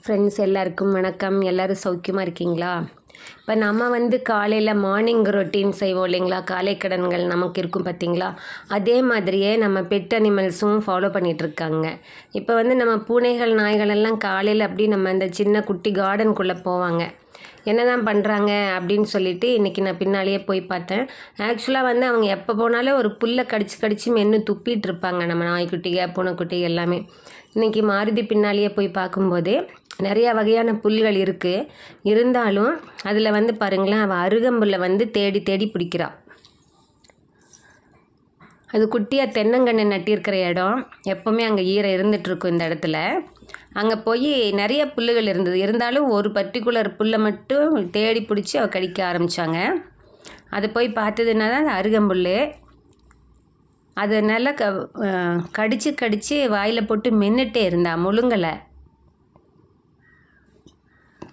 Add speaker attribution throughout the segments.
Speaker 1: Friends எல்லாருக்கும் வணக்கம். எல்லோரும் சௌக்கியமாக இருக்கீங்களா? இப்போ நம்ம வந்து காலையில் மார்னிங் ரொட்டீன் செய்வோம் இல்லைங்களா? காலை கடன்கள் நமக்கு இருக்கும் பார்த்தீங்களா? அதே மாதிரியே நம்ம பெட் அனிமல்ஸும் ஃபாலோ பண்ணிகிட்ருக்காங்க. இப்போ வந்து நம்ம பூனைகள் நாய்கள் எல்லாம் காலையில் அப்படி நம்ம அந்த சின்ன குட்டி கார்டனுக்குள்ளே போவாங்க. என்ன தான் பண்ணுறாங்க அப்படின்னு சொல்லிட்டு இன்றைக்கி நான் பின்னாலேயே போய் பார்த்தேன். ஆக்சுவலாக வந்து அவங்க எப்போ போனாலும் ஒரு புல்லை கடிச்சு கடிச்சு மென்று துப்பிட்டு இருப்பாங்க, நம்ம நாய்க்குட்டிக பூனைக்குட்டி எல்லாமே. இன்றைக்கி மாருதி பின்னாலேயே போய் பார்க்கும்போது நிறையா வகையான புல்கள் இருக்குது. இருந்தாலும் அதில் வந்து பாருங்களேன், அவள் அருகம்புல்லை வந்து தேடி தேடி பிடிக்கிறா. அது குட்டியாக தென்னங்கன்று நட்டிருக்கிற இடம். எப்போவுமே அங்கே ஈரம் இருந்துகிட்ருக்கும் இந்த இடத்துல. அங்கே போய் நிறைய புல்லுகள் இருந்தது. இருந்தாலும் ஒரு பர்டிகுலர் புல்லை மட்டும் தேடி பிடிச்சி அவள் கடிக்க ஆரம்பித்தாங்க. அதை போய் பார்த்ததுன்னா தான் அது அருகம்புல். அதை நல்லா கடித்து கடித்து வாயில் போட்டு மென்னுட்டே இருந்தா, முழுங்கலை.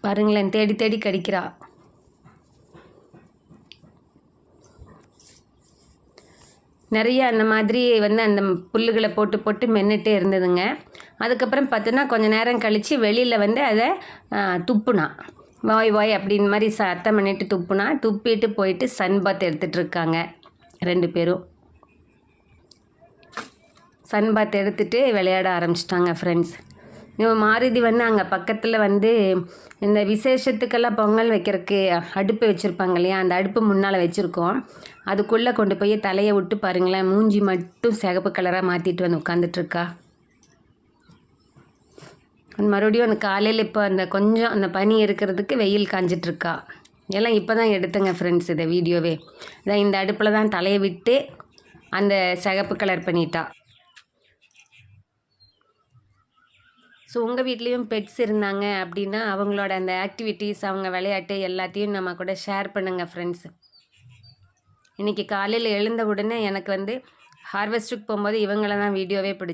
Speaker 1: பாருங்களேன், தேடி தேடி கடிக்கிறா. நிறைய அந்த மாதிரி வந்து அந்த புல்லுகளை போட்டு போட்டு மென்னுட்டே இருந்ததுங்க. அதுக்கப்புறம் பார்த்தோன்னா கொஞ்சம் நேரம் கழித்து வெளியில் வந்து அதை துப்புனா, வாய் வாய் அப்படின்னு மாதிரி சத்தம் பண்ணிட்டு துப்புனா. துப்பிட்டு போயிட்டு சன் பாத் எடுத்துகிட்ருக்காங்க 2 பேரும். சன் பாத் எடுத்துகிட்டு விளையாட ஆரம்பிச்சிட்டாங்க ஃப்ரெண்ட்ஸ். இவன் மாருதி வந்து அங்கே பக்கத்தில் வந்து இந்த விசேஷத்துக்கெல்லாம் பொங்கல் வைக்கிறதுக்கு அடுப்பு வச்சுருப்பாங்க இல்லையா? அந்த அடுப்பு முன்னால் வச்சுருக்கோம். அதுக்குள்ளே கொண்டு போய் தலையை விட்டு பாருங்களேன், மூஞ்சி மட்டும் சிகப்பு கலராக மாற்றிட்டு வந்து உட்காந்துட்ருக்கா. மறுபடியும் அந்த காலையில் இப்போ அந்த கொஞ்சம் அந்த பனி இருக்கிறதுக்கு வெயில் காஞ்சிட்ருக்கா. எல்லாம் இப்போ தான் எடுத்துங்க ஃப்ரெண்ட்ஸ் இதை வீடியோவே. இதான் இந்த அடுப்பில் தான் தலையை விட்டு அந்த சிகப்பு கலர் பண்ணிட்டா. ஸோ உங்கள் வீட்லேயும் பெட்ஸ் இருந்தாங்க அப்படின்னா அவங்களோட அந்த ஆக்டிவிட்டீஸ், அவங்க விளையாட்டு எல்லாத்தையும் நம்ம கூட ஷேர் பண்ணுங்கள் ஃப்ரெண்ட்ஸ். இன்றைக்கி காலையில் எழுந்த உடனே எனக்கு வந்து ஹார்வெஸ்ட்டுக்கு போகும்போது இவங்கள தான் வீடியோவே பிடிச்சி